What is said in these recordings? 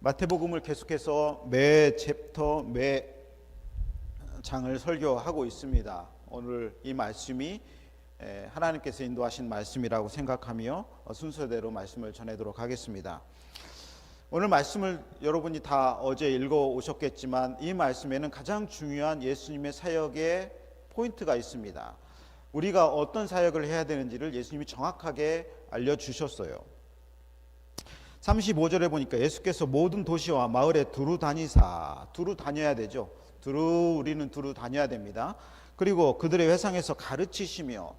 마태복음을 계속해서 매 챕터, 매 장을 설교하고 있습니다. 오늘 이 말씀이 하나님께서 인도하신 말씀이라고 생각하며 순서대로 말씀을 전하도록 하겠습니다. 오늘 말씀을 여러분이 다 어제 읽어 오셨겠지만 이 말씀에는 가장 중요한 예수님의 사역의 포인트가 있습니다. 우리가 어떤 사역을 해야 되는지를 예수님이 정확하게 알려주셨어요. 35절에 보니까 예수께서 모든 도시와 마을에 두루 다니사, 두루 다녀야 되죠. 우리는 두루 다녀야 됩니다. 그리고 그들의 회상에서 가르치시며,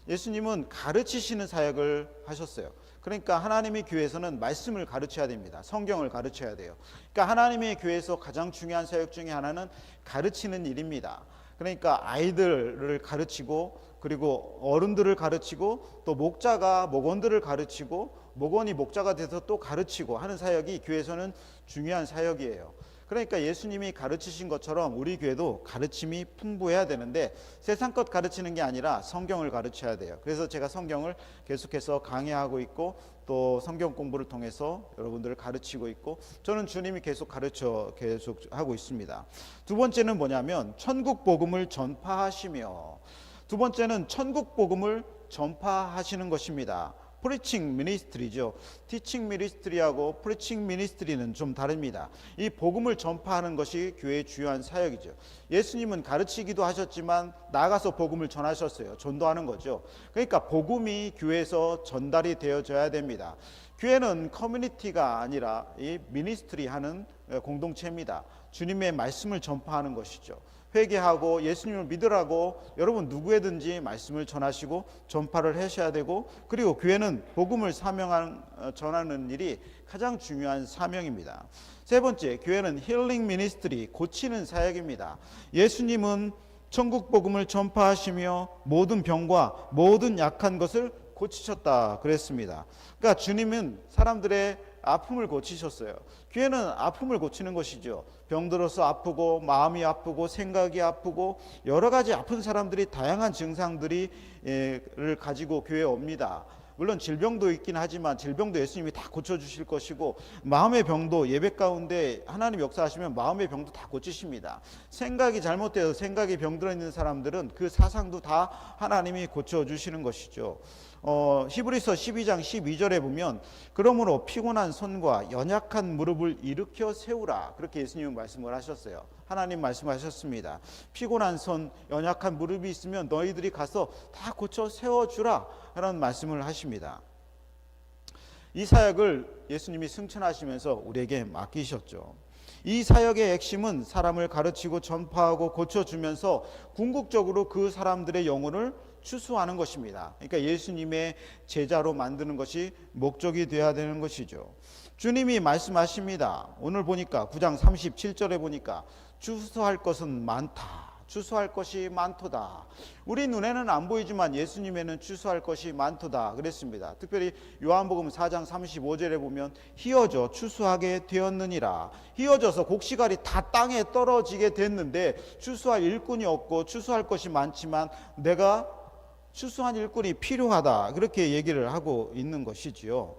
예수님은 가르치시는 사역을 하셨어요. 그러니까 하나님의 교회에서는 말씀을 가르쳐야 됩니다. 성경을 가르쳐야 돼요. 그러니까 하나님의 교회에서 가장 중요한 사역 중에 하나는 가르치는 일입니다. 그러니까 아이들을 가르치고, 그리고 어른들을 가르치고, 또 목자가 목원들을 가르치고, 목원이 목자가 돼서 또 가르치고 하는 사역이 교회에서는 중요한 사역이에요. 그러니까 예수님이 가르치신 것처럼 우리 교회도 가르침이 풍부해야 되는데, 세상 것 가르치는 게 아니라 성경을 가르쳐야 돼요. 그래서 제가 성경을 계속해서 강의하고 있고, 또 성경 공부를 통해서 여러분들을 가르치고 있고, 저는 주님이 계속 하고 있습니다. 두 번째는 뭐냐면 천국 복음을 전파하시며, 두 번째는 천국 복음을 전파하시는 것입니다. 프리칭 미니스트리죠. 티칭 미니스트리하고 프리칭 미니스트리는 좀 다릅니다. 이 복음을 전파하는 것이 교회의 주요한 사역이죠. 예수님은 가르치기도 하셨지만 나가서 복음을 전하셨어요. 전도하는 거죠. 그러니까 복음이 교회에서 전달이 되어져야 됩니다. 교회는 커뮤니티가 아니라 이 미니스트리 하는 공동체입니다. 주님의 말씀을 전파하는 것이죠. 회개하고 예수님을 믿으라고 여러분 누구에든지 말씀을 전하시고 전파를 하셔야 되고, 그리고 교회는 복음을 전하는 일이 가장 중요한 사명입니다. 세 번째, 교회는 힐링 미니스트리, 고치는 사역입니다. 예수님은 천국 복음을 전파하시며 모든 병과 모든 약한 것을 고치셨다 그랬습니다. 그러니까 주님은 사람들의 아픔을 고치셨어요. 교회는 아픔을 고치는 것이죠. 병들어서 아프고, 마음이 아프고, 생각이 아프고, 여러 가지 아픈 사람들이 다양한 증상들을 가지고 교회에 옵니다. 물론 질병도 있긴 하지만 질병도 예수님이 다 고쳐주실 것이고, 마음의 병도 예배 가운데 하나님 역사하시면 마음의 병도 다 고치십니다. 생각이 잘못되어서 생각이 병들어 있는 사람들은 그 사상도 다 하나님이 고쳐주시는 것이죠. 히브리서 12장 12절에 보면 그러므로 피곤한 손과 연약한 무릎을 일으켜 세우라, 그렇게 예수님은 말씀을 하셨어요. 하나님 말씀하셨습니다. 피곤한 손, 연약한 무릎이 있으면 너희들이 가서 다 고쳐 세워주라, 라는 말씀을 하십니다. 이 사역을 예수님이 승천하시면서 우리에게 맡기셨죠. 이 사역의 핵심은 사람을 가르치고 전파하고 고쳐주면서 궁극적으로 그 사람들의 영혼을 추수하는 것입니다. 그러니까 예수님의 제자로 만드는 것이 목적이 되어야 되는 것이죠. 주님이 말씀하십니다. 오늘 보니까 9장 37절에 보니까 추수할 것은 많다, 추수할 것이 많도다. 우리 눈에는 안 보이지만 예수님에는 추수할 것이 많도다 그랬습니다. 특별히 요한복음 4장 35절에 보면 휘어져 추수하게 되었느니라. 휘어져서 곡식알이 다 땅에 떨어지게 됐는데 추수할 일꾼이 없고 추수할 것이 많지만 내가 추수한 일꾼이 필요하다, 그렇게 얘기를 하고 있는 것이지요.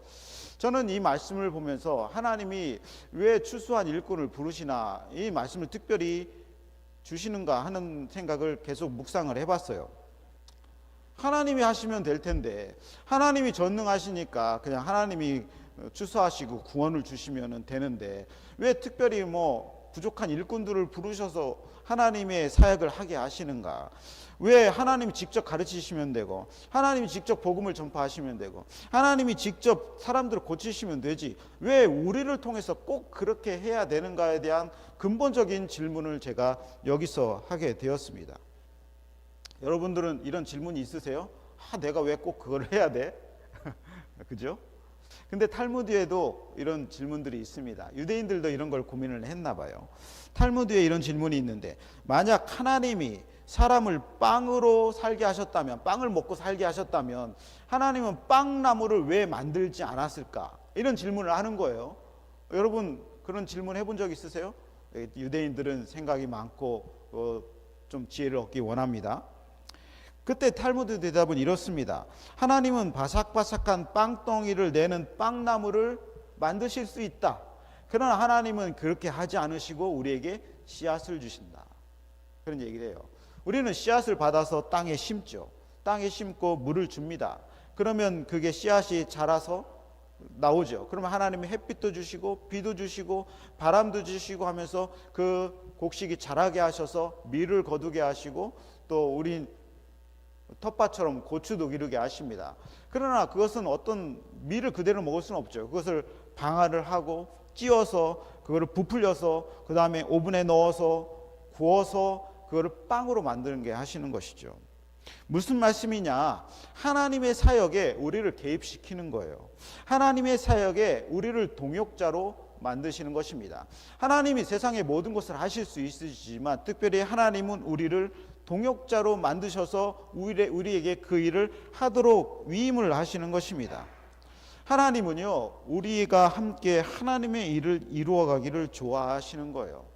저는 이 말씀을 보면서 하나님이 왜 추수한 일꾼을 부르시나, 이 말씀을 특별히 주시는가 하는 생각을 계속 묵상을 해봤어요. 하나님이 하시면 될 텐데, 하나님이 전능하시니까 그냥 하나님이 추수하시고 구원을 주시면 되는데, 왜 특별히 부족한 일꾼들을 부르셔서 하나님의 사역을 하게 하시는가? 왜 하나님이 직접 가르치시면 되고, 하나님이 직접 복음을 전파하시면 되고, 하나님이 직접 사람들을 고치시면 되지, 왜 우리를 통해서 꼭 그렇게 해야 되는가에 대한 근본적인 질문을 제가 여기서 하게 되었습니다. 여러분들은 이런 질문이 있으세요? 내가 왜 꼭 그걸 해야 돼? 그죠? 근데 탈무드에도 이런 질문들이 있습니다. 유대인들도 이런 걸 고민을 했나 봐요. 탈무드에 이런 질문이 있는데, 만약 하나님이 사람을 빵으로 살게 하셨다면, 빵을 먹고 살게 하셨다면 하나님은 빵나무를 왜 만들지 않았을까? 이런 질문을 하는 거예요. 여러분 그런 질문 해본 적 있으세요? 유대인들은 생각이 많고 좀 지혜를 얻기 원합니다. 그때 탈무드 대답은 이렇습니다. 하나님은 바삭바삭한 빵덩이를 내는 빵나무를 만드실 수 있다. 그러나 하나님은 그렇게 하지 않으시고 우리에게 씨앗을 주신다. 그런 얘기를 해요. 우리는 씨앗을 받아서 땅에 심죠. 땅에 심고 물을 줍니다. 그러면 그게 씨앗이 자라서 나오죠. 그러면 하나님이 햇빛도 주시고 비도 주시고 바람도 주시고 하면서 그 곡식이 자라게 하셔서 밀을 거두게 하시고 또 우리 텃밭처럼 고추도 기르게 하십니다. 그러나 그것은 어떤 밀을 그대로 먹을 수는 없죠. 그것을 방아를 하고 찧어서 그거를 부풀려서 그 다음에 오븐에 넣어서 구워서 그거를 빵으로 만드는 게 하시는 것이죠. 무슨 말씀이냐? 하나님의 사역에 우리를 개입시키는 거예요. 하나님의 사역에 우리를 동역자로 만드시는 것입니다. 하나님이 세상의 모든 것을 하실 수 있으시지만 특별히 하나님은 우리를 동역자로 만드셔서 우리에게 그 일을 하도록 위임을 하시는 것입니다. 하나님은요, 우리가 함께 하나님의 일을 이루어 가기를 좋아하시는 거예요.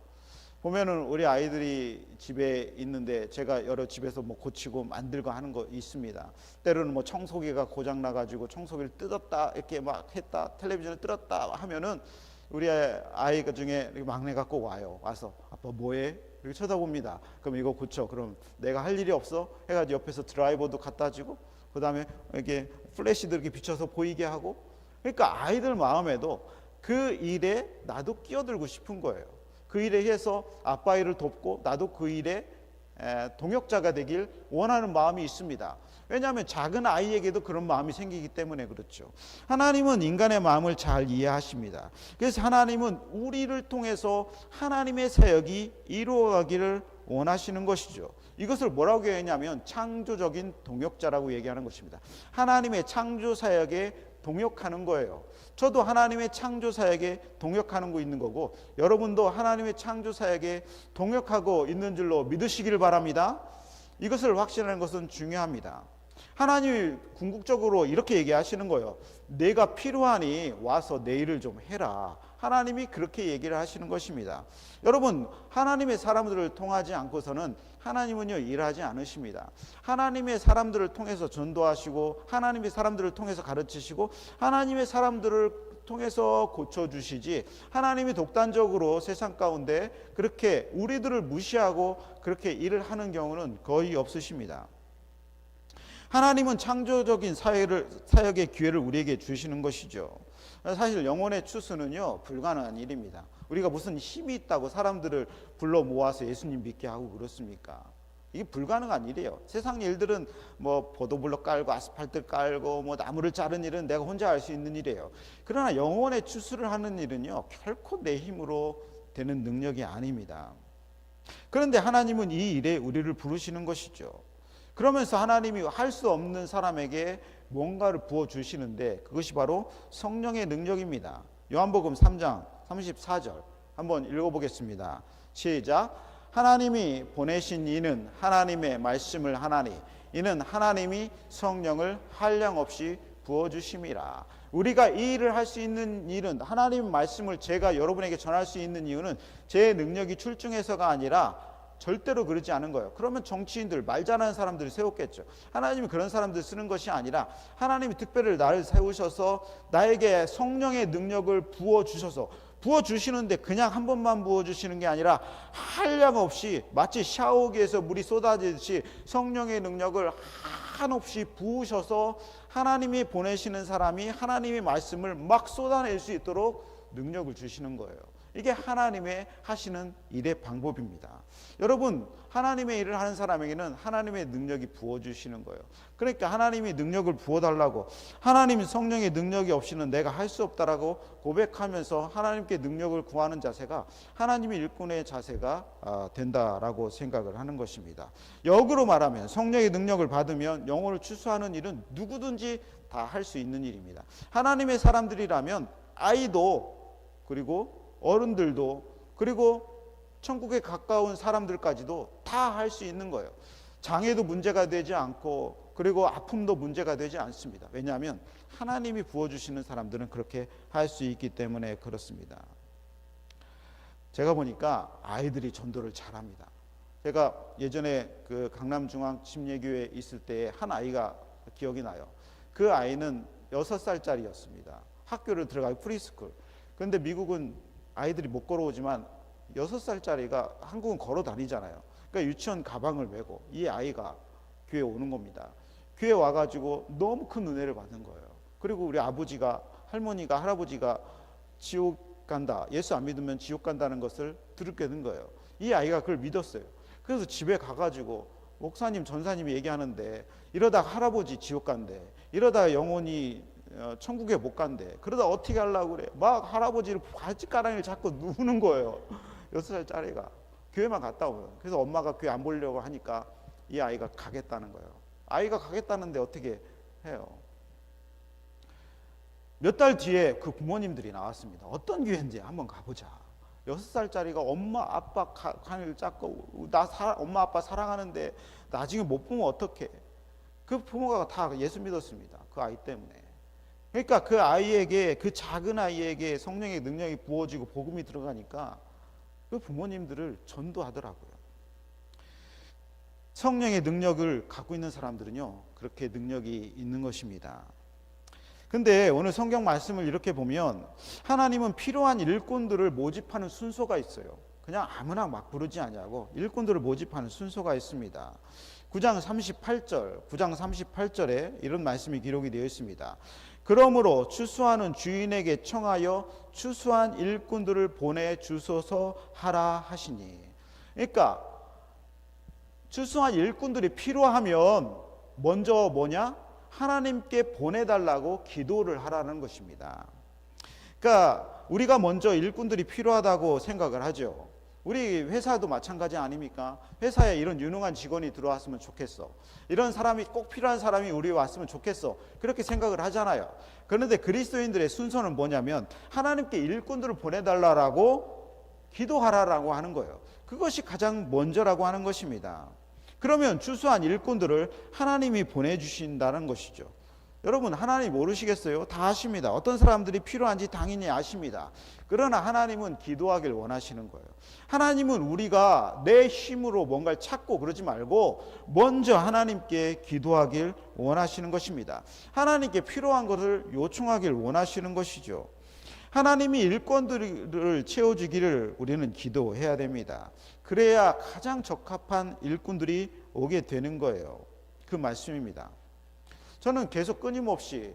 보면은 우리 아이들이 집에 있는데 제가 여러 집에서 뭐 고치고 만들고 하는 거 있습니다. 때로는 뭐 청소기가 고장 나가지고 청소기를 뜯었다 이렇게 막 했다, 텔레비전을 뜯었다 하면은 우리 아이가 중에 막내가 꼭 와서 아빠 뭐해? 이렇게 쳐다봅니다. 그럼 이거 고쳐. 그럼 내가 할 일이 없어? 해가지고 옆에서 드라이버도 갖다 주고 그 다음에 이렇게 플래시도 이렇게 비춰서 보이게 하고. 그러니까 아이들 마음에도 그 일에 나도 끼어들고 싶은 거예요. 그 일에 해서 아빠 일을 돕고 나도 그 일에 동역자가 되길 원하는 마음이 있습니다. 왜냐하면 작은 아이에게도 그런 마음이 생기기 때문에 그렇죠. 하나님은 인간의 마음을 잘 이해하십니다. 그래서 하나님은 우리를 통해서 하나님의 사역이 이루어가기를 원하시는 것이죠. 이것을 뭐라고 얘기하냐면 창조적인 동역자라고 얘기하는 것입니다. 하나님의 창조 사역에 동역하는 거예요. 저도 하나님의 창조 사역에 동역하는 거 있는 거고 여러분도 하나님의 창조 사역에 동역하고 있는 줄로 믿으시기를 바랍니다. 이것을 확신하는 것은 중요합니다. 하나님이 궁극적으로 이렇게 얘기하시는 거예요. 내가 필요하니 와서 내 일을 좀 해라. 하나님이 그렇게 얘기를 하시는 것입니다. 여러분, 하나님의 사람들을 통하지 않고서는 하나님은요 일하지 않으십니다. 하나님의 사람들을 통해서 전도하시고 하나님의 사람들을 통해서 가르치시고 하나님의 사람들을 통해서 고쳐주시지 하나님이 독단적으로 세상 가운데 그렇게 우리들을 무시하고 그렇게 일을 하는 경우는 거의 없으십니다. 하나님은 창조적인 사역의 기회를 우리에게 주시는 것이죠. 사실 영혼의 추수는요 불가능한 일입니다. 우리가 무슨 힘이 있다고 사람들을 불러 모아서 예수님 믿게 하고 그렇습니까? 이게 불가능한 일이에요. 세상 일들은 뭐 보도블럭 깔고 아스팔트 깔고 뭐 나무를 자른 일은 내가 혼자 할 수 있는 일이에요. 그러나 영혼의 추수를 하는 일은요 결코 내 힘으로 되는 능력이 아닙니다. 그런데 하나님은 이 일에 우리를 부르시는 것이죠. 그러면서 하나님이 할 수 없는 사람에게 뭔가를 부어주시는데 그것이 바로 성령의 능력입니다. 요한복음 3장 34절 한번 읽어보겠습니다. 시작. 하나님이 보내신 이는 하나님의 말씀을 하나니 이는 하나님이 성령을 한량없이 부어주심이라. 우리가 이 일을 할 수 있는 일은 하나님의 말씀을 제가 여러분에게 전할 수 있는 이유는 제 능력이 출중해서가 아니라 절대로 그러지 않은 거예요. 그러면 정치인들, 말 잘하는 사람들을 세웠겠죠. 하나님이 그런 사람들 쓰는 것이 아니라 하나님이 특별히 나를 세우셔서 나에게 성령의 능력을 부어주셔서 부어주시는데 그냥 한 번만 부어주시는 게 아니라 한량없이 마치 샤워기에서 물이 쏟아지듯이 성령의 능력을 한없이 부으셔서 하나님이 보내시는 사람이 하나님의 말씀을 막 쏟아낼 수 있도록 능력을 주시는 거예요. 이게 하나님의 하시는 일의 방법입니다. 여러분, 하나님의 일을 하는 사람에게는 하나님의 능력이 부어주시는 거예요. 그러니까 하나님이 능력을 부어달라고 하나님 성령의 능력이 없이는 내가 할 수 없다라고 고백하면서 하나님께 능력을 구하는 자세가 하나님의 일꾼의 자세가 된다라고 생각을 하는 것입니다. 역으로 말하면 성령의 능력을 받으면 영혼을 추수하는 일은 누구든지 다 할 수 있는 일입니다. 하나님의 사람들이라면 아이도 그리고 어른들도 그리고 천국에 가까운 사람들까지도 다 할 수 있는 거예요. 장애도 문제가 되지 않고 그리고 아픔도 문제가 되지 않습니다. 왜냐하면 하나님이 부어주시는 사람들은 그렇게 할 수 있기 때문에 그렇습니다. 제가 보니까 아이들이 전도를 잘합니다. 제가 예전에 그 강남중앙 침례교회에 있을 때 한 아이가 기억이 나요. 그 아이는 6살짜리였습니다. 학교를 들어가요. 프리스쿨. 그런데 미국은 아이들이 못 걸어오지만 6살짜리가 한국은 걸어 다니잖아요. 그러니까 유치원 가방을 메고 이 아이가 교회 오는 겁니다. 교회 와가지고 너무 큰 은혜를 받는 거예요. 그리고 우리 아버지가, 할머니가, 할아버지가 지옥 간다, 예수 안 믿으면 지옥 간다는 것을 들게 된 거예요. 이 아이가 그걸 믿었어요. 그래서 집에 가가지고 목사님, 전사님이 얘기하는데 이러다 할아버지 지옥 간대, 이러다 영원히 천국에 못 간대, 그러다 어떻게 하려고 그래. 막 할아버지를 발찌가랑이를 잡고 누우는 거예요. 6살짜리가 교회만 갔다 오면. 그래서 엄마가 교회 안 보려고 하니까 이 아이가 가겠다는 거예요. 아이가 가겠다는데 어떻게 해요? 몇 달 뒤에 그 부모님들이 나왔습니다. 어떤 교회인지 한번 가보자. 6살짜리가 엄마 아빠 간을 잡고 엄마 아빠 사랑하는데 나중에 못 보면 어떡해. 그 부모가 다 예수 믿었습니다. 그 아이 때문에. 그러니까 그 아이에게, 그 작은 아이에게 성령의 능력이 부어지고 복음이 들어가니까 그 부모님들을 전도하더라고요. 성령의 능력을 갖고 있는 사람들은요, 그렇게 능력이 있는 것입니다. 근데 오늘 성경 말씀을 이렇게 보면 하나님은 필요한 일꾼들을 모집하는 순서가 있어요. 그냥 아무나 막 부르지 않냐고 일꾼들을 모집하는 순서가 있습니다. 9장 38절에 이런 말씀이 기록이 되어 있습니다. 그러므로 추수하는 주인에게 청하여 추수한 일꾼들을 보내주소서 하라 하시니. 그러니까 추수한 일꾼들이 필요하면 먼저 뭐냐? 하나님께 보내달라고 기도를 하라는 것입니다. 그러니까 우리가 먼저 일꾼들이 필요하다고 생각을 하죠. 우리 회사도 마찬가지 아닙니까? 회사에 이런 유능한 직원이 들어왔으면 좋겠어. 이런 사람이 꼭 필요한 사람이 우리에 왔으면 좋겠어. 그렇게 생각을 하잖아요. 그런데 그리스도인들의 순서는 뭐냐면 하나님께 일꾼들을 보내달라고 기도하라라고 하는 거예요. 그것이 가장 먼저라고 하는 것입니다. 그러면 추수한 일꾼들을 하나님이 보내주신다는 것이죠. 여러분, 하나님 모르시겠어요? 다 아십니다. 어떤 사람들이 필요한지 당연히 아십니다. 그러나 하나님은 기도하길 원하시는 거예요. 하나님은 우리가 내 힘으로 뭔가를 찾고 그러지 말고 먼저 하나님께 기도하길 원하시는 것입니다. 하나님께 필요한 것을 요청하길 원하시는 것이죠. 하나님이 일꾼들을 채워주기를 우리는 기도해야 됩니다. 그래야 가장 적합한 일꾼들이 오게 되는 거예요. 그 말씀입니다. 저는 계속 끊임없이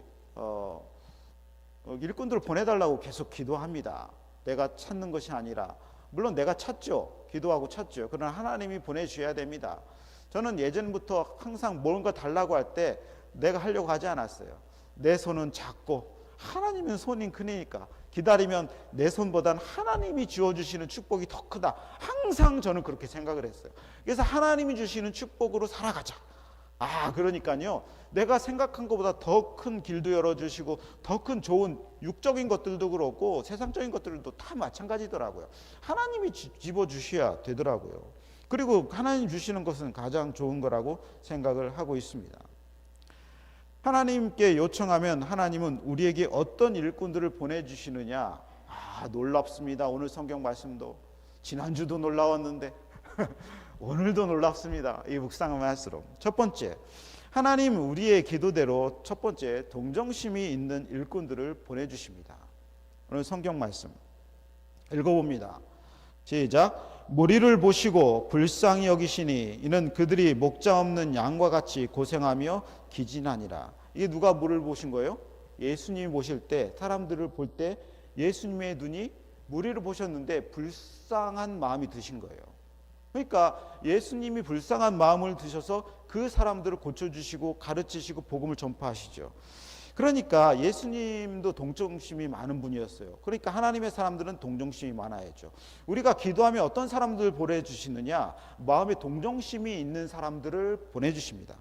일꾼들을 보내달라고 계속 기도합니다. 내가 찾는 것이 아니라, 물론 내가 찾죠. 기도하고 찾죠. 그러나 하나님이 보내주셔야 됩니다. 저는 예전부터 항상 뭔가 달라고 할 때 내가 하려고 하지 않았어요. 내 손은 작고 하나님은 손이 크니까 기다리면 내 손보단 하나님이 주어주시는 축복이 더 크다. 항상 저는 그렇게 생각을 했어요. 그래서 하나님이 주시는 축복으로 살아가자. 그러니까요, 내가 생각한 것보다 더 큰 길도 열어주시고 더 큰 좋은 육적인 것들도 그렇고 세상적인 것들도 다 마찬가지더라고요. 하나님이 집어주셔야 되더라고요. 그리고 하나님 주시는 것은 가장 좋은 거라고 생각을 하고 있습니다. 하나님께 요청하면 하나님은 우리에게 어떤 일꾼들을 보내주시느냐. 놀랍습니다. 오늘 성경 말씀도 지난주도 놀라웠는데 오늘도 놀랍습니다. 이 묵상을 할수록. 첫 번째, 하나님 우리의 기도대로 첫 번째 동정심이 있는 일꾼들을 보내주십니다. 오늘 성경 말씀 읽어봅니다. 시작. 무리를 보시고 불쌍히 여기시니 이는 그들이 목자 없는 양과 같이 고생하며 기진하니라. 이게 누가 무리를 보신 거예요? 예수님이 보실 때, 사람들을 볼 때 예수님의 눈이 무리를 보셨는데 불쌍한 마음이 드신 거예요. 그러니까 예수님이 불쌍한 마음을 드셔서 그 사람들을 고쳐주시고 가르치시고 복음을 전파하시죠. 그러니까 예수님도 동정심이 많은 분이었어요. 그러니까 하나님의 사람들은 동정심이 많아야죠. 우리가 기도하면 어떤 사람들을 보내주시느냐? 마음에 동정심이 있는 사람들을 보내주십니다.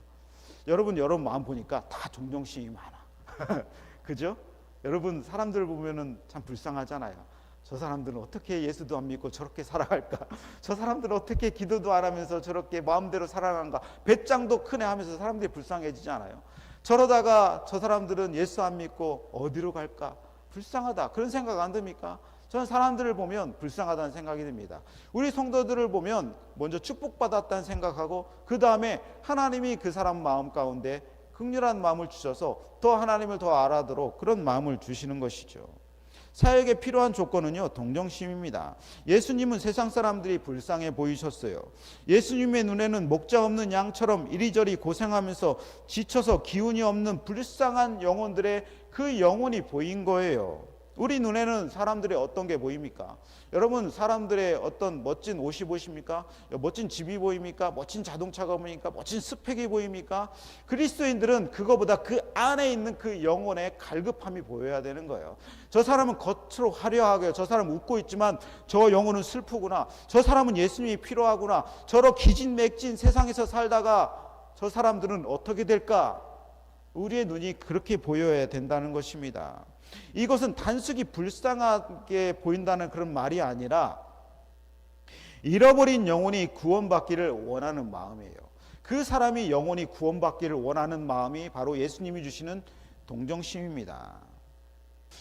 여러분 마음 보니까 다 동정심이 많아. 그죠? 여러분 사람들 보면은 참 불쌍하잖아요. 저 사람들은 어떻게 예수도 안 믿고 저렇게 살아갈까? 저 사람들은 어떻게 기도도 안 하면서 저렇게 마음대로 살아가는가? 배짱도 크네 하면서 사람들이 불쌍해지지 않아요? 저러다가 저 사람들은 예수 안 믿고 어디로 갈까? 불쌍하다. 그런 생각 안 듭니까? 저는 사람들을 보면 불쌍하다는 생각이 듭니다. 우리 성도들을 보면 먼저 축복받았다는 생각하고 그 다음에 하나님이 그 사람 마음 가운데 극렬한 마음을 주셔서 더 하나님을 더 알아도록 그런 마음을 주시는 것이죠. 사역에 필요한 조건은요, 동정심입니다. 예수님은 세상 사람들이 불쌍해 보이셨어요. 예수님의 눈에는 목자 없는 양처럼 이리저리 고생하면서 지쳐서 기운이 없는 불쌍한 영혼들의 그 영혼이 보인 거예요. 우리 눈에는 사람들의 어떤 게 보입니까? 여러분, 사람들의 어떤 멋진 옷이 보십니까? 멋진 집이 보입니까? 멋진 자동차가 보입니까? 멋진 스펙이 보입니까? 그리스도인들은 그거보다 그 안에 있는 그 영혼의 갈급함이 보여야 되는 거예요. 저 사람은 겉으로 화려하게, 저 사람은 웃고 있지만 저 영혼은 슬프구나. 저 사람은 예수님이 필요하구나. 저러 기진맥진 세상에서 살다가 저 사람들은 어떻게 될까? 우리의 눈이 그렇게 보여야 된다는 것입니다. 이것은 단순히 불쌍하게 보인다는 그런 말이 아니라 잃어버린 영혼이 구원받기를 원하는 마음이에요. 그 사람이 영혼이 구원받기를 원하는 마음이 바로 예수님이 주시는 동정심입니다.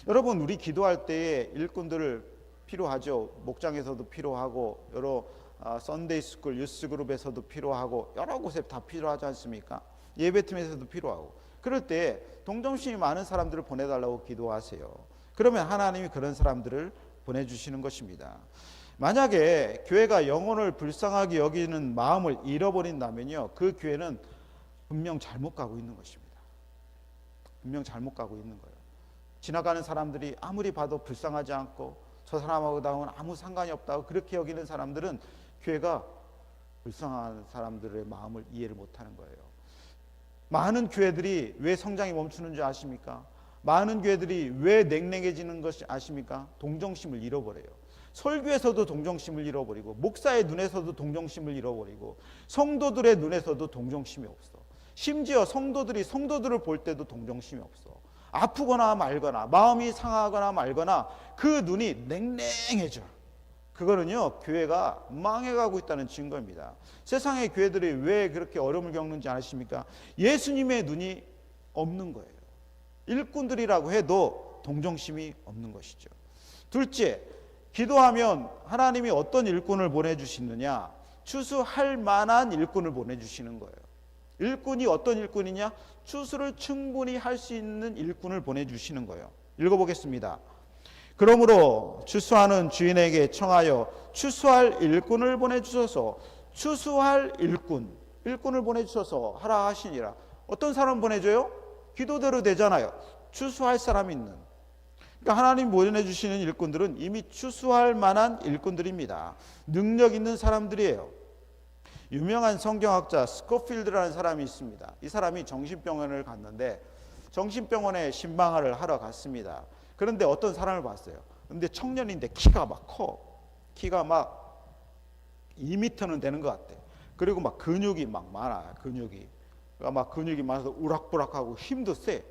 여러분, 우리 기도할 때에 일꾼들을 필요하죠. 목장에서도 필요하고 여러 썬데이 스쿨, 유스 그룹에서도 필요하고 여러 곳에 다 필요하지 않습니까? 예배팀에서도 필요하고. 그럴 때 동정심이 많은 사람들을 보내달라고 기도하세요. 그러면 하나님이 그런 사람들을 보내주시는 것입니다. 만약에 교회가 영혼을 불쌍하게 여기는 마음을 잃어버린다면요, 그 교회는 분명 잘못 가고 있는 것입니다. 분명 잘못 가고 있는 거예요. 지나가는 사람들이 아무리 봐도 불쌍하지 않고 저 사람하고는 아무 상관이 없다고 그렇게 여기는 사람들은 교회가 불쌍한 사람들의 마음을 이해를 못하는 거예요. 많은 교회들이 왜 성장이 멈추는 줄 아십니까? 많은 교회들이 왜 냉랭해지는 것이 아십니까? 동정심을 잃어버려요. 설교에서도 동정심을 잃어버리고 목사의 눈에서도 동정심을 잃어버리고 성도들의 눈에서도 동정심이 없어. 심지어 성도들이 성도들을 볼 때도 동정심이 없어. 아프거나 말거나 마음이 상하거나 말거나 그 눈이 냉랭해져. 그거는요, 교회가 망해가고 있다는 증거입니다. 세상의 교회들이 왜 그렇게 어려움을 겪는지 아십니까? 예수님의 눈이 없는 거예요. 일꾼들이라고 해도 동정심이 없는 것이죠. 둘째, 기도하면 하나님이 어떤 일꾼을 보내주시느냐? 추수할 만한 일꾼을 보내주시는 거예요. 일꾼이 어떤 일꾼이냐? 추수를 충분히 할 수 있는 일꾼을 보내주시는 거예요. 읽어보겠습니다. 그러므로 추수하는 주인에게 청하여 추수할 일꾼을 보내주셔서 추수할 일꾼을 보내주셔서 하라 하시니라. 어떤 사람 보내줘요? 기도대로 되잖아요. 추수할 사람이 있는. 그러니까 하나님 보내주시는 일꾼들은 이미 추수할 만한 일꾼들입니다. 능력 있는 사람들이에요. 유명한 성경학자 스코필드라는 사람이 있습니다. 이 사람이 정신병원을 갔는데 정신병원에 신방을 하러 갔습니다. 그런데 어떤 사람을 봤어요. 근데 청년인데 키가 막 커. 키가 막 2m는 되는 것 같아. 그리고 막 근육이 막 많아. 근육이 많아서 우락부락하고 힘도 세.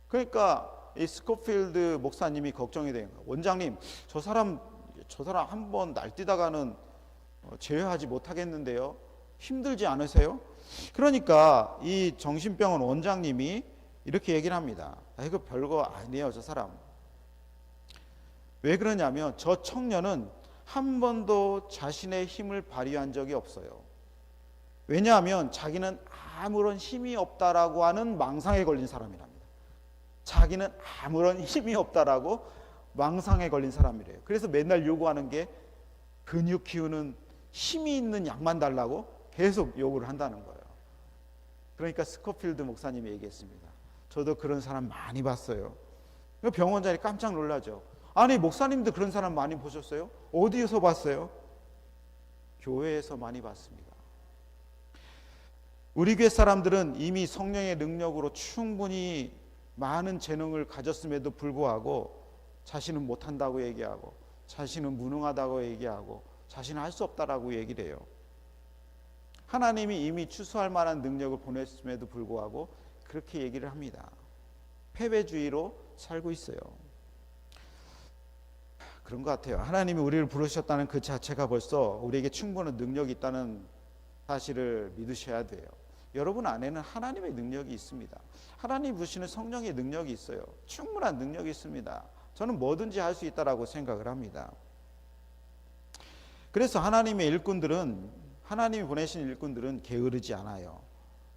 그러니까 이 스코필드 목사님이 걱정이 되는 거예요. 원장님, 저 사람 한번 날뛰다가는 제어하지 못하겠는데요. 힘들지 않으세요? 그러니까 이 정신병원 원장님이 이렇게 얘기를 합니다. 이거 별거 아니에요, 저 사람. 왜 그러냐면 저 청년은 한 번도 자신의 힘을 발휘한 적이 없어요. 왜냐하면 자기는 아무런 힘이 없다라고 하는 망상에 걸린 사람이랍니다. 자기는 아무런 힘이 없다라고 망상에 걸린 사람이래요. 그래서 맨날 요구하는 게 근육 키우는 힘이 있는 약만 달라고 계속 요구를 한다는 거예요. 그러니까 스코필드 목사님이 얘기했습니다. 저도 그런 사람 많이 봤어요. 병원장이 깜짝 놀라죠. 아니, 목사님도 그런 사람 많이 보셨어요? 어디에서 봤어요? 교회에서 많이 봤습니다. 우리 교회 사람들은 이미 성령의 능력으로 충분히 많은 재능을 가졌음에도 불구하고 자신은 못한다고 얘기하고 자신은 무능하다고 얘기하고 자신은 할 수 없다라고 얘기를 해요. 하나님이 이미 추수할 만한 능력을 보냈음에도 불구하고 그렇게 얘기를 합니다. 패배주의로 살고 있어요. 그런 것 같아요. 하나님이 우리를 부르셨다는 그 자체가 벌써 우리에게 충분한 능력이 있다는 사실을 믿으셔야 돼요. 여러분 안에는 하나님의 능력이 있습니다. 하나님 부르시는 성령의 능력이 있어요. 충분한 능력이 있습니다. 저는 뭐든지 할 수 있다라고 생각을 합니다. 그래서 하나님이 보내신 일꾼들은 게으르지 않아요.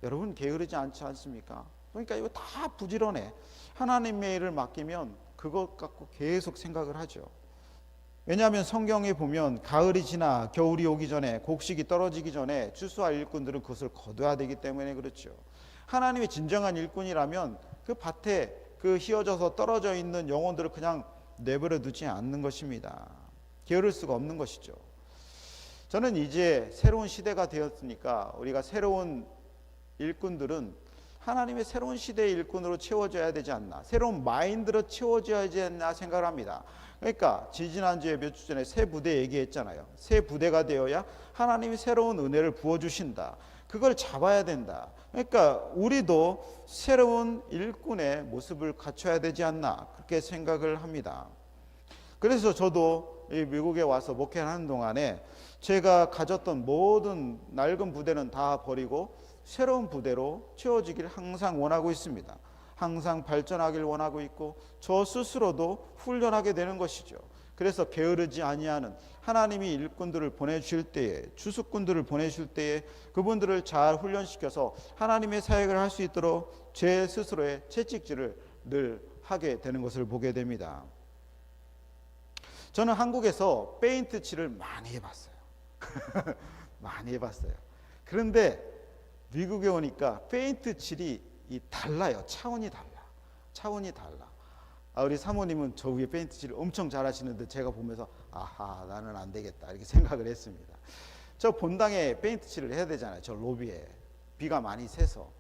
여러분 게으르지 않지 않습니까? 그러니까 이거 다 부지런해. 하나님의 일을 맡기면 그것 갖고 계속 생각을 하죠. 왜냐하면 성경에 보면 가을이 지나 겨울이 오기 전에, 곡식이 떨어지기 전에 추수할 일꾼들은 그것을 거둬야 되기 때문에 그렇죠. 하나님의 진정한 일꾼이라면 그 밭에 그 휘어져서 떨어져 있는 영혼들을 그냥 내버려 두지 않는 것입니다. 게으를 수가 없는 것이죠. 저는 이제 새로운 시대가 되었으니까 우리가 새로운 일꾼들은 하나님의 새로운 시대의 일꾼으로 채워져야 되지 않나, 새로운 마인드로 채워져야 되지 않나 생각을 합니다. 그러니까 지지난주에 몇 주 전에 새 부대 얘기했잖아요. 새 부대가 되어야 하나님이 새로운 은혜를 부어주신다. 그걸 잡아야 된다. 그러니까 우리도 새로운 일꾼의 모습을 갖춰야 되지 않나, 그렇게 생각을 합니다. 그래서 저도 미국에 와서 목회를 하는 동안에 제가 가졌던 모든 낡은 부대는 다 버리고 새로운 부대로 채워지길 항상 원하고 있습니다. 항상 발전하길 원하고 있고 저 스스로도 훈련하게 되는 것이죠. 그래서 게으르지 아니하는 하나님이 일꾼들을 보내주실 때에, 주수꾼들을 보내주실 때에 그분들을 잘 훈련시켜서 하나님의 사역을 할 수 있도록 제 스스로의 채찍질을 늘 하게 되는 것을 보게 됩니다. 저는 한국에서 페인트 칠을 많이 해봤어요. 많이 해봤어요. 그런데 미국에 오니까 페인트 칠이 달라요. 차원이 달라. 우리 사모님은 저 위에 페인트 칠을 엄청 잘하시는데 제가 보면서 아하, 나는 안 되겠다 이렇게 생각을 했습니다. 저 본당에 페인트 칠을 해야 되잖아요. 저 로비에 비가 많이 새서.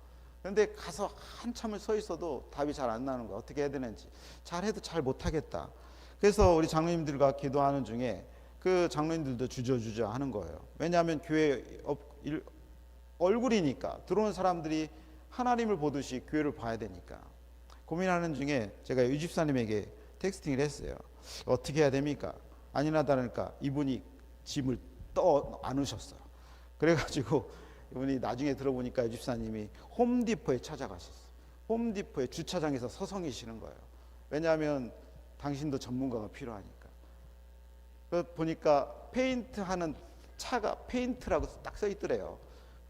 그런데 가서 한참을 서 있어도 답이 잘 안 나는 거야. 어떻게 해야 되는지. 잘해도 잘 못하겠다. 그래서 우리 장로님들과 기도하는 중에 그 장로님들도 주저주저 하는 거예요. 왜냐하면 교회 얼굴이니까, 들어오는 사람들이 하나님을 보듯이 교회를 봐야 되니까. 고민하는 중에 제가 유 집사님에게 텍스팅을 했어요. 어떻게 해야 됩니까? 아니나 다를까 이분이 짐을 떠 안으셨어요. 그래가지고 이분이 나중에 들어보니까 유 집사님이 홈디포에 찾아가셨어요. 홈디포에 주차장에서 서성이시는 거예요. 왜냐하면 당신도 전문가가 필요하니까. 보니까 페인트하는 차가 페인트라고 딱 써 있더래요.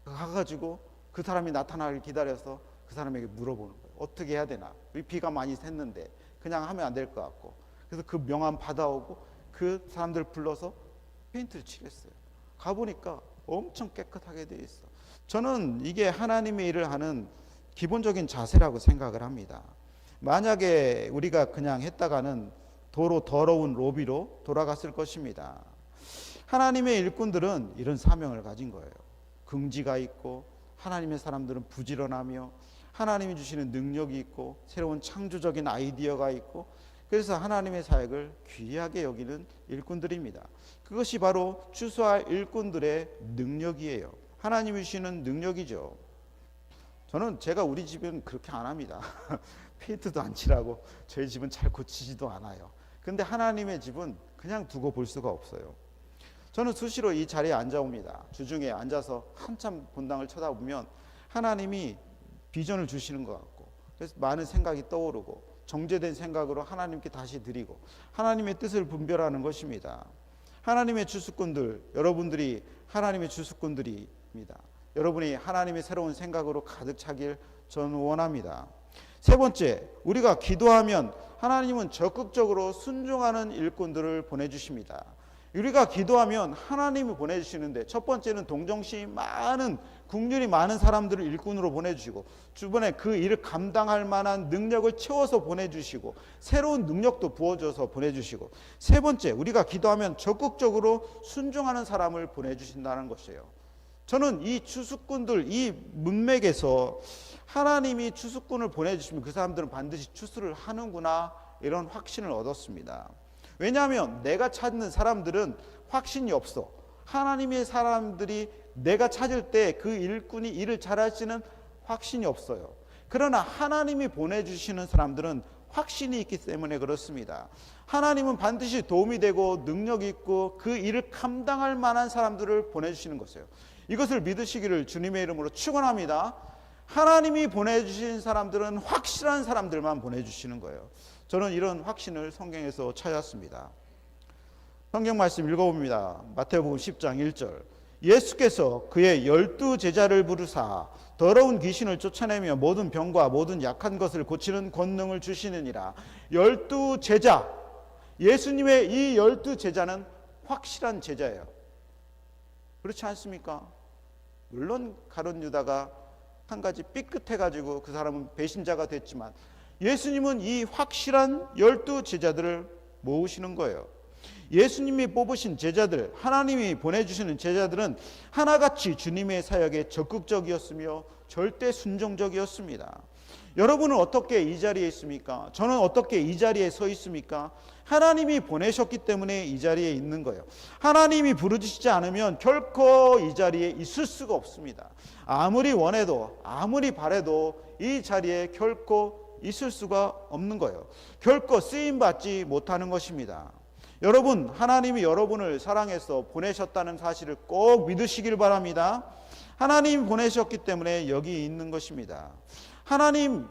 가가지고 그 사람이 나타나길 기다려서 그 사람에게 물어보는 거예요. 어떻게 해야 되나? 비가 많이 샜는데 그냥 하면 안 될 것 같고. 그래서 그 명함 받아오고 그 사람들 불러서 페인트를 칠했어요. 가보니까 엄청 깨끗하게 되어 있어. 저는 이게 하나님의 일을 하는 기본적인 자세라고 생각을 합니다. 만약에 우리가 그냥 했다가는 도로 더러운 로비로 돌아갔을 것입니다. 하나님의 일꾼들은 이런 사명을 가진 거예요. 긍지가 있고 하나님의 사람들은 부지런하며 하나님이 주시는 능력이 있고 새로운 창조적인 아이디어가 있고 그래서 하나님의 사역을 귀하게 여기는 일꾼들입니다. 그것이 바로 추수할 일꾼들의 능력이에요. 하나님이 주시는 능력이죠. 저는 제가 우리 집은 그렇게 안 합니다. 페인트도 안 칠하고 저희 집은 잘 고치지도 않아요. 근데 하나님의 집은 그냥 두고 볼 수가 없어요. 저는 수시로 이 자리에 앉아옵니다. 주중에 앉아서 한참 본당을 쳐다보면 하나님이 비전을 주시는 것 같고 그래서 많은 생각이 떠오르고 정제된 생각으로 하나님께 다시 드리고 하나님의 뜻을 분별하는 것입니다. 하나님의 주수꾼들, 여러분들이 하나님의 주수꾼들입니다. 여러분이 하나님의 새로운 생각으로 가득 차길 저는 원합니다. 세 번째, 우리가 기도하면 하나님은 적극적으로 순종하는 일꾼들을 보내주십니다. 우리가 기도하면 하나님이 보내주시는데 첫 번째는 동정심이 많은, 국률이 많은 사람들을 일꾼으로 보내주시고 주변에 그 일을 감당할 만한 능력을 채워서 보내주시고 새로운 능력도 부어줘서 보내주시고 세 번째, 우리가 기도하면 적극적으로 순종하는 사람을 보내주신다는 것이에요. 저는 이 추수꾼들, 이 문맥에서 하나님이 추수꾼을 보내주시면 그 사람들은 반드시 추수를 하는구나 이런 확신을 얻었습니다. 왜냐하면 내가 찾는 사람들은 확신이 없어. 하나님의 사람들이 내가 찾을 때 그 일꾼이 일을 잘하시는 확신이 없어요. 그러나 하나님이 보내주시는 사람들은 확신이 있기 때문에 그렇습니다. 하나님은 반드시 도움이 되고 능력이 있고 그 일을 감당할 만한 사람들을 보내주시는 것이에요. 이것을 믿으시기를 주님의 이름으로 축원합니다. 하나님이 보내주신 사람들은 확실한 사람들만 보내주시는 거예요. 저는 이런 확신을 성경에서 찾았습니다. 성경 말씀 읽어봅니다. 마태복음 10장 1절. 예수께서 그의 12제자를 부르사 더러운 귀신을 쫓아내며 모든 병과 모든 약한 것을 고치는 권능을 주시느니라. 12제자, 예수님의 이 12제자는 확실한 제자예요. 그렇지 않습니까? 물론 가룟 유다가 한 가지 삐끗해가지고 그 사람은 배신자가 됐지만 예수님은 이 확실한 12제자들을 모으시는 거예요. 예수님이 뽑으신 제자들, 하나님이 보내주시는 제자들은 하나같이 주님의 사역에 적극적이었으며 절대 순종적이었습니다. 여러분은 어떻게 이 자리에 있습니까? 저는 어떻게 이 자리에 서 있습니까? 하나님이 보내셨기 때문에 이 자리에 있는 거예요. 하나님이 부르시지 않으면 결코 이 자리에 있을 수가 없습니다. 아무리 원해도 아무리 바래도 이 자리에 결코 있을 수가 없는 거예요. 결코 쓰임받지 못하는 것입니다. 여러분, 하나님이 여러분을 사랑해서 보내셨다는 사실을 꼭 믿으시길 바랍니다. 하나님이 보내셨기 때문에 여기 있는 것입니다. 하나님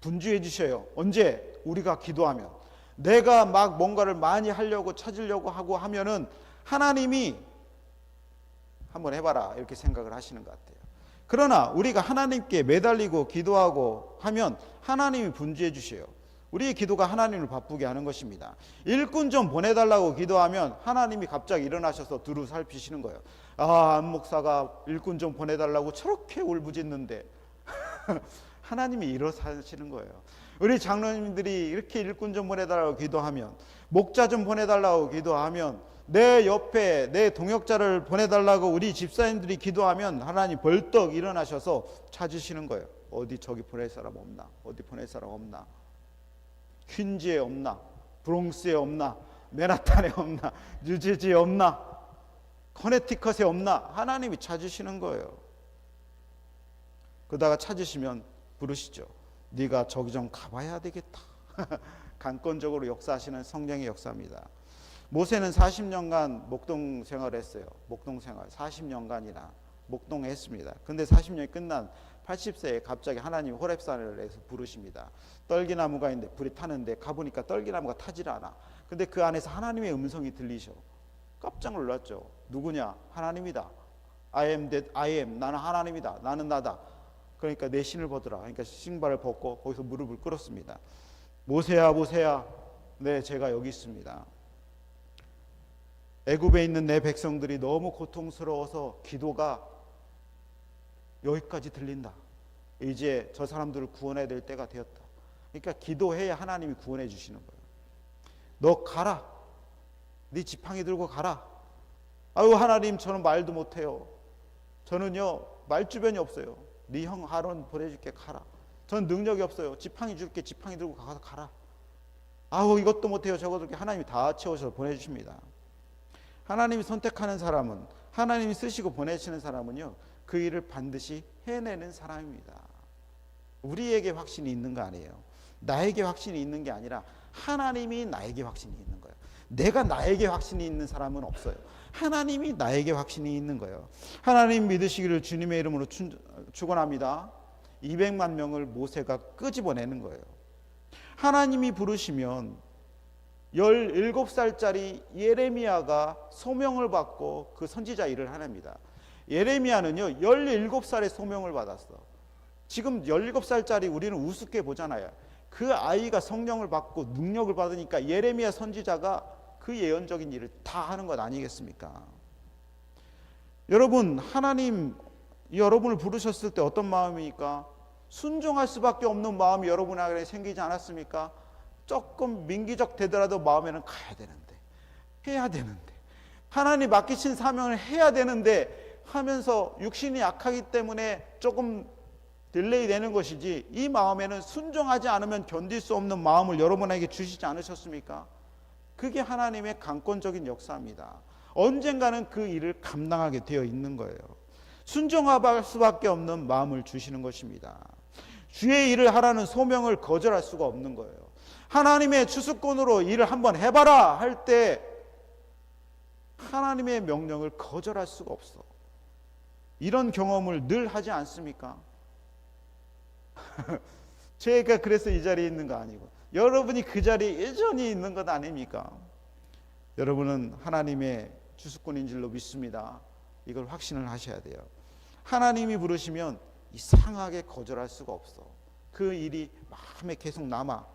분주해 주셔요. 언제? 우리가 기도하면. 내가 막 뭔가를 많이 하려고 찾으려고 하고 하면은 하나님이 한번 해봐라 이렇게 생각을 하시는 것 같아요. 그러나 우리가 하나님께 매달리고 기도하고 하면 하나님이 분주해 주셔요. 우리의 기도가 하나님을 바쁘게 하는 것입니다. 일꾼 좀 보내달라고 기도하면 하나님이 갑자기 일어나셔서 두루 살피시는 거예요. 아, 안 목사가 일꾼 좀 보내달라고 저렇게 울부짖는데 하나님이 일어서시는 거예요. 우리 장로님들이 이렇게 일꾼 좀 보내달라고 기도하면, 목자 좀 보내달라고 기도하면, 내 옆에 내 동역자를 보내달라고 우리 집사님들이 기도하면 하나님 벌떡 일어나셔서 찾으시는 거예요. 어디 저기 보낼 사람 없나? 어디 보낼 사람 없나? 퀸즈에 없나? 브롱스에 없나? 맨하탄에 없나? 뉴저지에 없나? 커네티컷에 없나? 하나님이 찾으시는 거예요. 그러다가 찾으시면 부르시죠. 네가 저기 좀 가봐야 되겠다. 강권적으로 역사하시는 성령의 역사입니다. 모세는 40년간 목동 생활을 했어요. 목동 생활 40년간이나 목동했습니다. 근데 40년이 끝난 80세에 갑자기 하나님 호렙산을 해서 부르십니다. 떨기나무가 있는데 불이 타는데 가보니까 떨기나무가 타질 않아. 근데 그 안에서 하나님의 음성이 들리셔. 깜짝 놀랐죠. 누구냐? 하나님이다. I am that I am. 나는 하나님이다. 나는 나다. 그러니까 내 신을 벗으라. 그러니까 신발을 벗고 거기서 무릎을 꿇었습니다. 모세야, 모세야. 네, 제가 여기 있습니다. 애굽에 있는 내 백성들이 너무 고통스러워서 기도가 여기까지 들린다. 이제 저 사람들을 구원해야 될 때가 되었다. 그러니까 기도해야 하나님이 구원해 주시는 거예요. 너 가라. 네 지팡이 들고 가라. 아유, 하나님, 저는 말도 못해요. 저는요 말주변이 없어요. 네 형 아론 보내줄게. 가라. 전 능력이 없어요. 지팡이 줄게. 지팡이 들고 가서 가라. 아우, 이것도 못해요. 저것도 못해요. 하나님이 다 채워서 보내주십니다. 하나님이 선택하는 사람은, 하나님이 쓰시고 보내시는 사람은요 그 일을 반드시 해내는 사람입니다. 우리에게 확신이 있는 거 아니에요. 나에게 확신이 있는 게 아니라 하나님이 나에게 확신이 있는 거예요. 내가 나에게 확신이 있는 사람은 없어요. 하나님이 나에게 확신이 있는 거예요. 하나님 믿으시기를 주님의 이름으로 축원합니다. 200만 명을 모세가 끄집어내는 거예요. 하나님이 부르시면 17살짜리 예레미야가 소명을 받고 그 선지자 일을 하랍니다. 예레미야는요 17살에 소명을 받았어. 지금 17살짜리 우리는 우습게 보잖아요. 그 아이가 성령을 받고 능력을 받으니까 예레미야 선지자가 그 예언적인 일을 다 하는 것 아니겠습니까? 여러분, 하나님 여러분을 부르셨을 때 어떤 마음입니까? 순종할 수밖에 없는 마음이 여러분 안에 생기지 않았습니까? 조금 민기적 되더라도 마음에는 가야 되는데, 해야 되는데, 하나님 맡기신 사명을 해야 되는데 하면서 육신이 약하기 때문에 조금 딜레이 되는 것이지, 이 마음에는 순종하지 않으면 견딜 수 없는 마음을 여러분에게 주시지 않으셨습니까? 그게 하나님의 강권적인 역사입니다. 언젠가는 그 일을 감당하게 되어 있는 거예요. 순종할 수밖에 없는 마음을 주시는 것입니다. 주의 일을 하라는 소명을 거절할 수가 없는 거예요. 하나님의 추수꾼으로 일을 한번 해봐라 할 때 하나님의 명령을 거절할 수가 없어. 이런 경험을 늘 하지 않습니까? 제가 그래서 이 자리에 있는 거 아니고 여러분이 그 자리에 여전히 있는 것 아닙니까? 여러분은 하나님의 주수꾼인 줄로 믿습니다. 이걸 확신을 하셔야 돼요. 하나님이 부르시면 이상하게 거절할 수가 없어. 그 일이 마음에 계속 남아.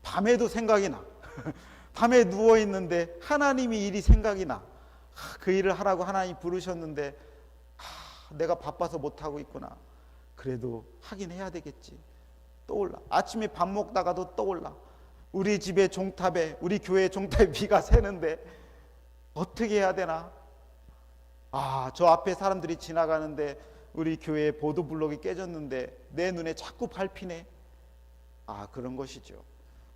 밤에도 생각이 나. 밤에 누워있는데 하나님이 일이 생각이 나. 그 일을 하라고 하나님 부르셨는데 내가 바빠서 못하고 있구나. 그래도 하긴 해야 되겠지. 떠올라. 아침에 밥 먹다가도 떠올라. 우리 집의 종탑에, 우리 교회 종탑에 비가 새는데 어떻게 해야 되나? 저 앞에 사람들이 지나가는데 우리 교회 보도블록이 깨졌는데 내 눈에 자꾸 밟히네. 그런 것이죠.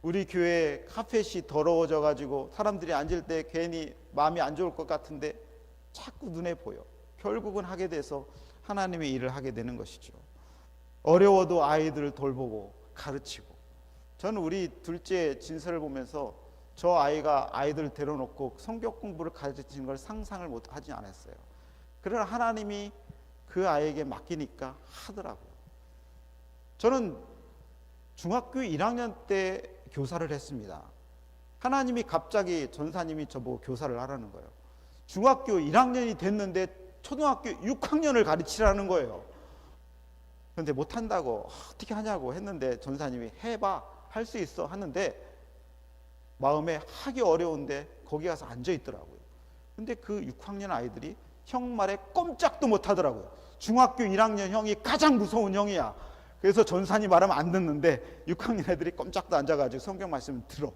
우리 교회 카펫이 더러워져 가지고 사람들이 앉을 때 괜히 마음이 안 좋을 것 같은데 자꾸 눈에 보여. 결국은 하게 돼서 하나님의 일을 하게 되는 것이죠. 어려워도 아이들을 돌보고 가르치고. 저는 우리 둘째 진서를 보면서 저 아이가 아이들 데려놓고 성경 공부를 가르치는 걸 상상을 하지 않았어요. 그러나 하나님이 그 아이에게 맡기니까 하더라고요. 저는 중학교 1학년 때 교사를 했습니다. 하나님이 갑자기 전사님이 저보고 교사를 하라는 거예요. 중학교 1학년이 됐는데 초등학교 6학년을 가르치라는 거예요. 그런데 못한다고 어떻게 하냐고 했는데 전사님이 해봐, 할 수 있어 하는데 마음에 하기 어려운데 거기 가서 앉아 있더라고요. 근데 그 6학년 아이들이 형 말에 꼼짝도 못 하더라고요. 중학교 1학년 형이 가장 무서운 형이야. 그래서 전사님 말하면 안 듣는데 6학년 애들이 꼼짝도 앉아가지고 성경 말씀을 들어.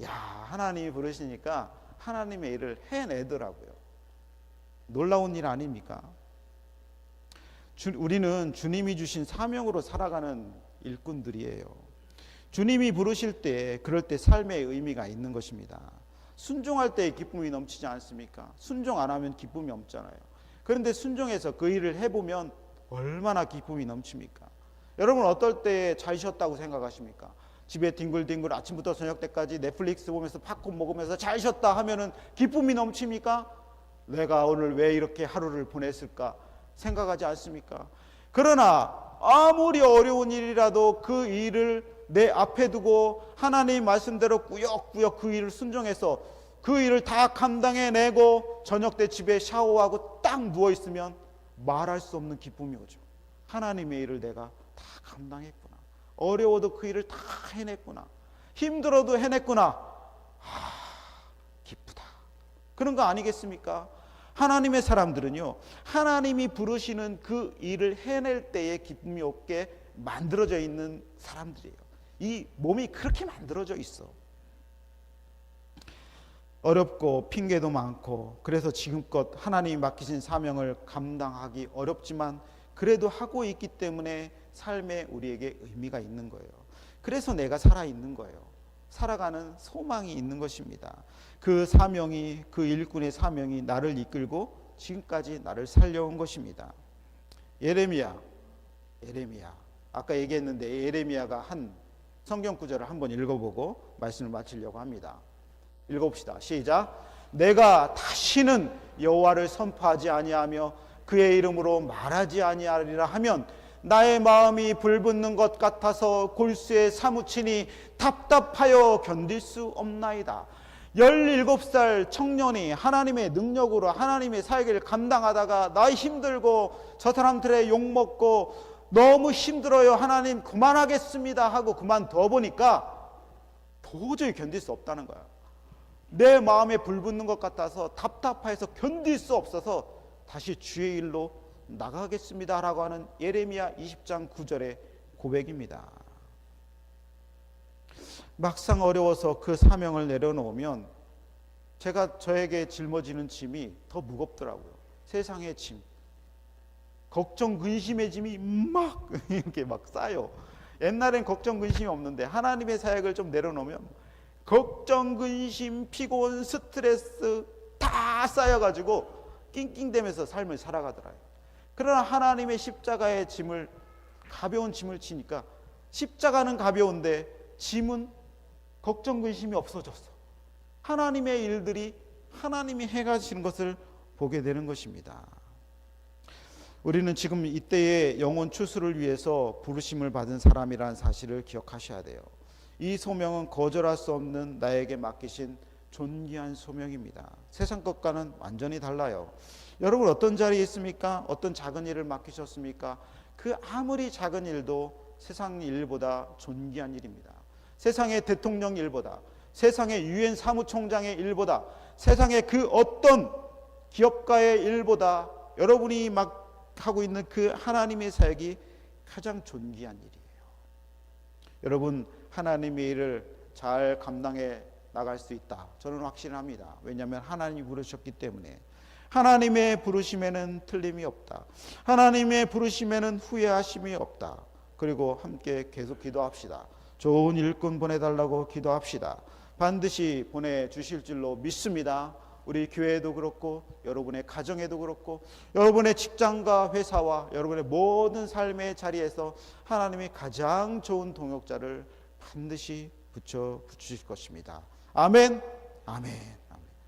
하나님이 부르시니까 하나님의 일을 해내더라고요. 놀라운 일 아닙니까? 우리는 주님이 주신 사명으로 살아가는 일꾼들이에요. 주님이 부르실 때 그럴 때 삶의 의미가 있는 것입니다. 순종할 때 기쁨이 넘치지 않습니까? 순종 안 하면 기쁨이 없잖아요. 그런데 순종해서 그 일을 해보면 얼마나 기쁨이 넘칩니까? 여러분 어떨 때 잘 쉬었다고 생각하십니까? 집에 뒹굴뒹굴 아침부터 저녁 때까지 넷플릭스 보면서 팝콘 먹으면서 잘 쉬었다 하면은 기쁨이 넘칩니까? 내가 오늘 왜 이렇게 하루를 보냈을까 생각하지 않습니까? 그러나 아무리 어려운 일이라도 그 일을 내 앞에 두고 하나님 말씀대로 꾸역꾸역 그 일을 순종해서 그 일을 다 감당해내고 저녁 때 집에 샤워하고 딱 누워있으면 말할 수 없는 기쁨이 오죠. 하나님의 일을 내가 다 감당했구나. 어려워도 그 일을 다 해냈구나. 힘들어도 해냈구나. 기쁘다. 그런 거 아니겠습니까? 하나님의 사람들은요, 하나님이 부르시는 그 일을 해낼 때에 기쁨이 없게 만들어져 있는 사람들이에요. 이 몸이 그렇게 만들어져 있어. 어렵고 핑계도 많고 그래서 지금껏 하나님이 맡기신 사명을 감당하기 어렵지만 그래도 하고 있기 때문에 삶에 우리에게 의미가 있는 거예요. 그래서 내가 살아있는 거예요. 살아가는 소망이 있는 것입니다. 그 사명이, 그 일꾼의 사명이 나를 이끌고 지금까지 나를 살려온 것입니다. 예레미야. 아까 얘기했는데 예레미야가 한 성경 구절을 한번 읽어보고 말씀을 마치려고 합니다. 읽어봅시다. 시작. 내가 다시는 여호와를 선포하지 아니하며 그의 이름으로 말하지 아니하리라 하면 나의 마음이 불붙는 것 같아서 골수에 사무치니 답답하여 견딜 수 없나이다. 17살 청년이 하나님의 능력으로 하나님의 사역을 감당하다가 나 힘들고 저 사람들의 욕먹고 너무 힘들어요. 하나님 그만하겠습니다 하고 그만둬 보니까 도저히 견딜 수 없다는 거야. 내 마음에 불붙는 것 같아서 답답해서 견딜 수 없어서 다시 주의 일로 나가겠습니다 라고 하는 예레미야 20장 9절의 고백입니다. 막상 어려워서 그 사명을 내려놓으면 저에게 짊어지는 짐이 더 무겁더라고요. 세상의 짐, 걱정 근심의 짐이 막 이렇게 막 쌓여. 옛날엔 걱정 근심이 없는데 하나님의 사역을 좀 내려놓으면 걱정 근심 피곤 스트레스 다 쌓여가지고 낑낑대면서 삶을 살아가더라고요. 그러나 하나님의 십자가의 짐을, 가벼운 짐을 지니까 십자가는 가벼운데 짐은 걱정 근심이 없어졌어. 하나님의 일들이 하나님이 해가시는 것을 보게 되는 것입니다. 우리는 지금 이때의 영혼 추수를 위해서 부르심을 받은 사람이라는 사실을 기억하셔야 돼요. 이 소명은 거절할 수 없는 나에게 맡기신 존귀한 소명입니다. 세상 것과는 완전히 달라요. 여러분 어떤 자리에 있습니까? 어떤 작은 일을 맡기셨습니까? 그 아무리 작은 일도 세상 일보다 존귀한 일입니다. 세상의 대통령 일보다, 세상의 유엔 사무총장의 일보다, 세상의 그 어떤 기업가의 일보다 여러분이 막 하고 있는 그 하나님의 사역이 가장 존귀한 일이에요. 여러분 하나님의 일을 잘 감당해 나갈 수 있다, 저는 확신합니다. 왜냐하면 하나님이 부르셨기 때문에. 하나님의 부르심에는 틀림이 없다. 하나님의 부르심에는 후회하심이 없다. 그리고 함께 계속 기도합시다. 좋은 일꾼 보내달라고 기도합시다. 반드시 보내주실 줄로 믿습니다. 우리 교회에도 그렇고 여러분의 가정에도 그렇고 여러분의 직장과 회사와 여러분의 모든 삶의 자리에서 하나님이 가장 좋은 동역자를 반드시 붙여주실 것입니다. 아멘. 아멘.